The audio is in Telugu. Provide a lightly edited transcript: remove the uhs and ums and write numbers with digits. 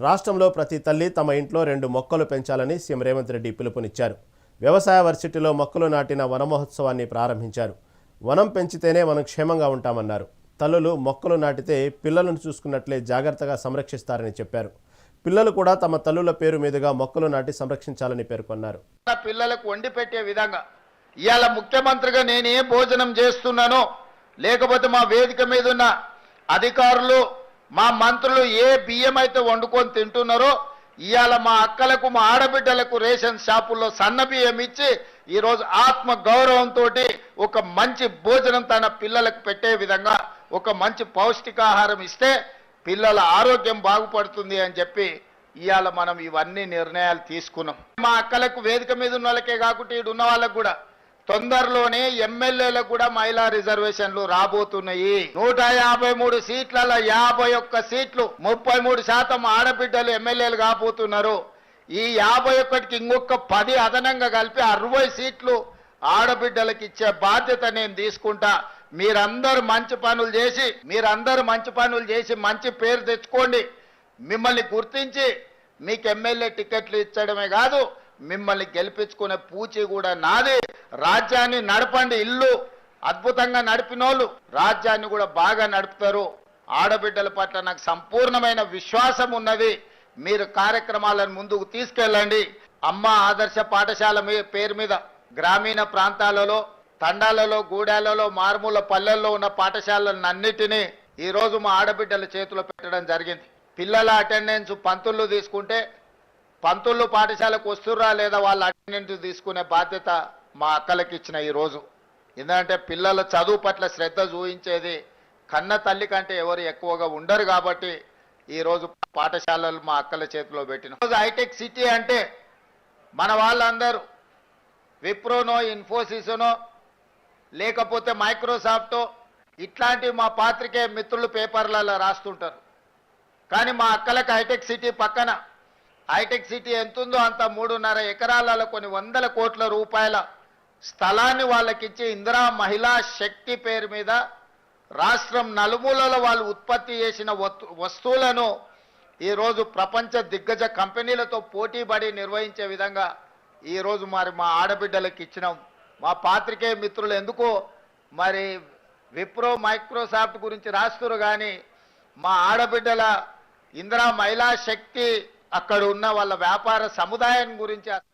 రాష్ట్రంలో ప్రతి తల్లి తమ ఇంట్లో 2 మొక్కలు పెంచాలని సీఎం రేవంత్ రెడ్డి పిలుపునిచ్చారు. వ్యవసాయ వర్సిటీలో మొక్కలు నాటిన వన మహోత్సవాన్ని ప్రారంభించారు. వనం పెంచితేనే మనం క్షేమంగా ఉంటామన్నారు. తల్లులు మొక్కలు నాటితే పిల్లలను చూసుకున్నట్లే జాగ్రత్తగా సంరక్షిస్తారని చెప్పారు. పిల్లలు కూడా తమ తల్లుల పేరు మీదుగా మొక్కలు నాటి సంరక్షించాలని పేర్కొన్నారు. పిల్లలకు వండి పెట్టే విధంగా ఇవాళ ముఖ్యమంత్రిగా నేను ఏ భోజనం చేస్తున్నానో, లేకపోతే మా వేదిక మీద ఉన్న అధికారులు మా మంత్రులు ఏ బియ్యం అయితే వండుకొని తింటున్నారో, ఇవాళ మా అక్కలకు మా ఆడబిడ్డలకు రేషన్ షాపుల్లో సన్న బియ్యం ఇచ్చి ఈరోజు ఆత్మ గౌరవంతో ఒక మంచి భోజనం తన పిల్లలకు పెట్టే విధంగా ఒక మంచి పౌష్టికాహారం ఇస్తే పిల్లల ఆరోగ్యం బాగుపడుతుంది అని చెప్పి ఇవాళ మనం ఇవన్నీ నిర్ణయాలు తీసుకున్నాం. మా అక్కలకు వేదిక మీద ఉన్న వాళ్ళకే కాకుండా ఇటు ఉన్న వాళ్ళకు కూడా తొందరలోనే ఎమ్మెల్యేలకు కూడా మహిళా రిజర్వేషన్లు రాబోతున్నాయి. 153 సీట్లలో 51 సీట్లు 33% ఆడబిడ్డలు ఎమ్మెల్యేలు కాబోతున్నారు. ఈ 51కి ఇంకొక 10 అదనంగా కలిపి 60 సీట్లు ఆడబిడ్డలకు ఇచ్చే బాధ్యత నేను తీసుకుంటా. మీరందరూ మంచి పనులు చేసి మంచి పేరు తెచ్చుకోండి. మిమ్మల్ని గుర్తించి మీకు ఎమ్మెల్యే టికెట్లు ఇచ్చడమే కాదు, మిమ్మల్ని గెలిపించుకునే పూచి కూడా నాది. రాజ్యాన్ని నడపండి. ఇల్లు అద్భుతంగా నడిపినోళ్ళు రాజ్యాన్ని కూడా బాగా నడుపుతారు. ఆడబిడ్డల పట్ల నాకు సంపూర్ణమైన విశ్వాసం ఉన్నది. మీరు కార్యక్రమాలను ముందుకు తీసుకెళ్ళండి. అమ్మ ఆదర్శ పాఠశాల పేరు మీద గ్రామీణ ప్రాంతాలలో, తండాలలో, గూడాలలో, మారుమూల పల్లెల్లో ఉన్న పాఠశాలలన్నిటినీ ఈరోజు మా ఆడబిడ్డల చేతిలో పెట్టడం జరిగింది. పిల్లల అటెండెన్స్ పంతుళ్ళు తీసుకుంటే పంతుళ్ళు పాఠశాలకు వస్తుర్రా లేదా వాళ్ళ అటెండెన్స్ తీసుకునే బాధ్యత మా అక్కలకి ఇచ్చిన ఈరోజు. ఎందుకంటే పిల్లల చదువు పట్ల శ్రద్ధ చూపించేది కన్న తల్లి కంటే ఎవరు ఎక్కువగా ఉండరు కాబట్టి ఈరోజు పాఠశాలలు మా అక్కల చేతిలో పెట్టిన. ఈరోజు హైటెక్ సిటీ అంటే మన వాళ్ళందరూ విప్రోనో, ఇన్ఫోసిస్నో, లేకపోతే మైక్రోసాఫ్టో ఇట్లాంటివి మా పాత్రికేయ మిత్రులు పేపర్లలో రాస్తుంటారు. కానీ మా అక్కలకు హైటెక్ సిటీ పక్కన హైటెక్ సిటీ ఎంతుందో అంత 3.5 ఎకరాలలో కొన్ని వందల కోట్ల రూపాయల స్థలాన్ని వాళ్ళకిచ్చి ఇందిరా మహిళా శక్తి పేరు మీద రాష్ట్రం నలుమూలలో వాళ్ళు ఉత్పత్తి చేసిన వస్తువులను ఈరోజు ప్రపంచ దిగ్గజ కంపెనీలతో పోటీపడి నిర్వహించే విధంగా ఈరోజు మరి మా ఆడబిడ్డలకు ఇచ్చినాం. మా పాత్రికేయ మిత్రులు ఎందుకో మరి విప్రో, మైక్రోసాఫ్ట్ గురించి రాస్తున్నారు, కానీ మా ఆడబిడ్డల ఇందిరా మహిళా శక్తి అక్కడ ఉన్న వాళ్ళ వ్యాపార సముదాయం గురించి